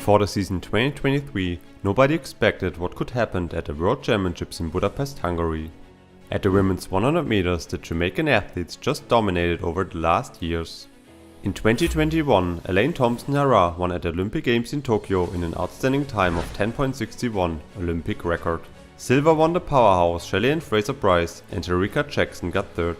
Before the season 2023, nobody expected what could happen at the World Championships in Budapest, Hungary. At the women's 100 meters, the Jamaican athletes just dominated over the last years. In 2021, Elaine Thompson-Herah won at the Olympic Games in Tokyo in an outstanding time of 10.61, Olympic record. Silver won the powerhouse Shelly-Ann Fraser-Pryce, and Sha'carri Jackson got third.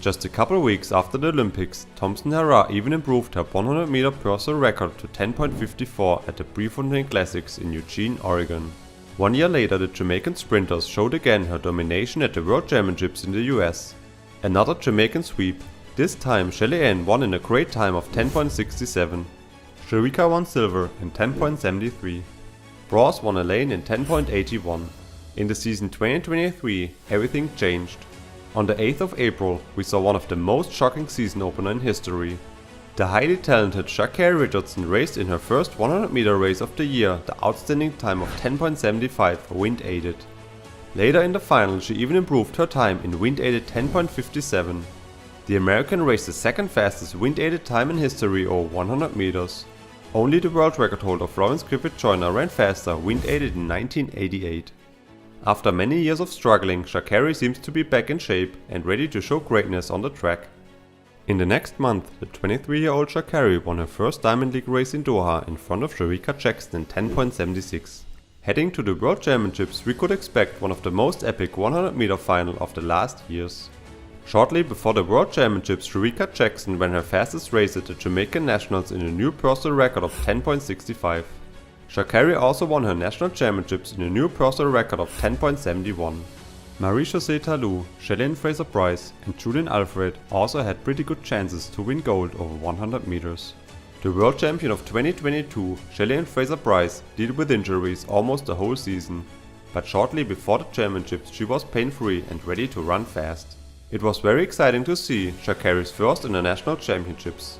Just a couple weeks after the Olympics, Thompson-Herah even improved her 100 meter personal record to 10.54 at the Prefontaine Classics in Eugene, Oregon. 1 year later, the Jamaican sprinters showed again her domination at the World Championships in the US. Another Jamaican sweep, this time Shelly-Ann won in a great time of 10.67. Sha'carri won silver in 10.73. Bronze won Elaine in 10.81. In the season 2023, everything changed. On the 8th of April, we saw one of the most shocking season opener in history. The highly talented sha'carri Richardson raced in her first 100 meter race of the year the outstanding time of 10.75 wind aided. Later in the final, she even improved her time in wind aided 10.57. The American raced the second fastest wind aided time in history over 100 meters. Only the world record holder Florence Griffith Joyner ran faster wind aided in 1988. After many years of struggling, sha'carri seems to be back in shape and ready to show greatness on the track. In the next month, the 23-year-old sha'carri won her first Diamond League race in Doha in front of Sha'carri Jackson in 10.76. Heading to the World Championships, we could expect one of the most epic 100 meter final of the last years. Shortly before the World Championships, Sha'carri Jackson ran her fastest race at the Jamaican Nationals in a new personal record of 10.65. Sha'carri also won her national championships in a new personal record of 10.71. Marie-Josée Ta-Lou, Shelly-Ann Fraser-Pryce and Julian Alfred also had pretty good chances to win gold over 100 meters. The world champion of 2022, Shelly-Ann Fraser-Pryce, dealt with injuries almost the whole season, but shortly before the championships she was pain-free and ready to run fast. It was very exciting to see sha'carri's first international championships.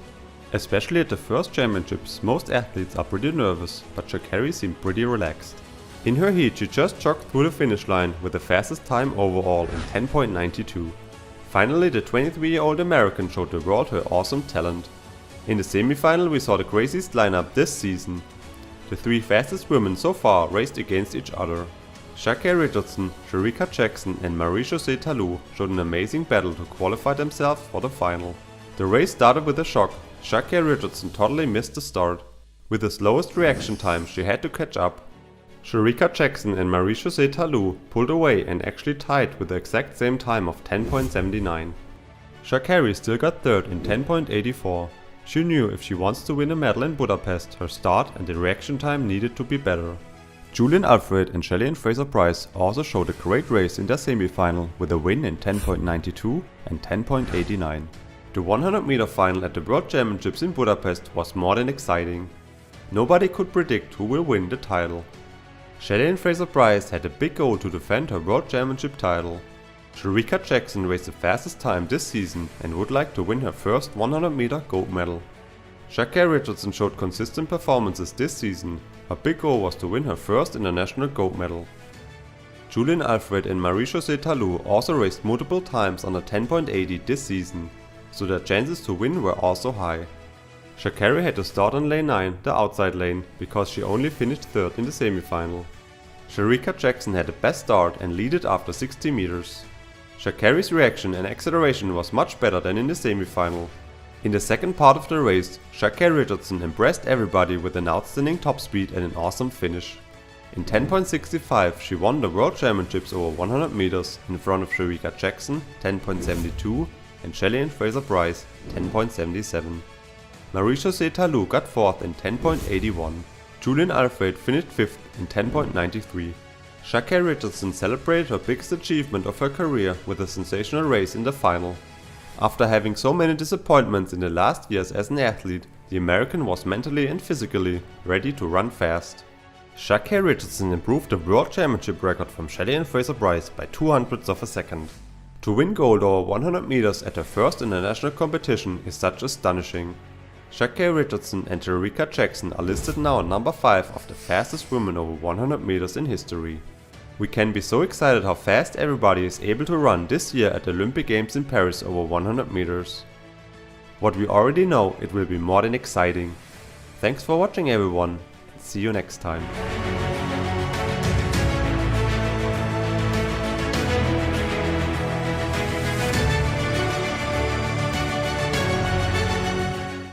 Especially at the first championships, most athletes are pretty nervous, but sha'carri seemed pretty relaxed. In her heat, she just jogged through the finish line with the fastest time overall in 10.92. Finally, the 23-year-old American showed the world her awesome talent. In the semi-final, we saw the craziest lineup this season. The three fastest women so far raced against each other. Sha'carri Richardson, Sha'carri Jackson and Marie-Josée Ta-Lou showed an amazing battle to qualify themselves for the final. The race started with a shock. Sha'carri Richardson totally missed the start. With the slowest reaction time, she had to catch up. Sha'carri Jackson and Marie-Josée Ta-Lou pulled away and actually tied with the exact same time of 10.79. Sha'carri still got third in 10.84. She knew if she wants to win a medal in Budapest, her start and the reaction time needed to be better. Julian Alfred and Shelly-Ann Fraser-Pryce also showed a great race in their semi-final with a win in 10.92 and 10.89. The 100 meter final at the World Championships in Budapest was more than exciting. Nobody could predict who will win the title. Shelly-Ann Fraser-Pryce had a big goal to defend her World Championship title. Sha'carri Jackson raced the fastest time this season and would like to win her first 100 meter gold medal. Sha'carri Richardson showed consistent performances this season. Her big goal was to win her first international gold medal. Julian Alfred and Marie-Josée Ta-Lou also raced multiple times under 10.80 this season, so their chances to win were also high. Sha'carri had to start on lane 9, the outside lane, because she only finished third in the semi-final. Sha'carri Jackson had the best start and leaded after 60 meters. Sha'carri's reaction and acceleration was much better than in the semi-final. In the second part of the race, Sha'carri Richardson impressed everybody with an outstanding top speed and an awesome finish. In 10.65 she won the World Championships over 100 meters in front of Sha'carri Jackson 10.72 and Shelly-Ann Fraser-Pryce 10.77. Marie-Josée Ta-Lou got 4th in 10.81. Julian Alfred finished 5th in 10.93. Sha'carri Richardson celebrated her biggest achievement of her career with a sensational race in the final. After having so many disappointments in the last years as an athlete, the American was mentally and physically ready to run fast. Sha'carri Richardson improved the World Championship record from Shelly-Ann Fraser-Pryce by 0.02 of a second. To win gold over 100 meters at her first international competition is such astonishing. Sha'carri Richardson and Sha'carri Jackson are listed now at number 5 of the fastest women over 100 meters in history. We can be so excited how fast everybody is able to run this year at the Olympic Games in Paris over 100 meters. What we already know, it will be more than exciting. Thanks for watching everyone. see you next time.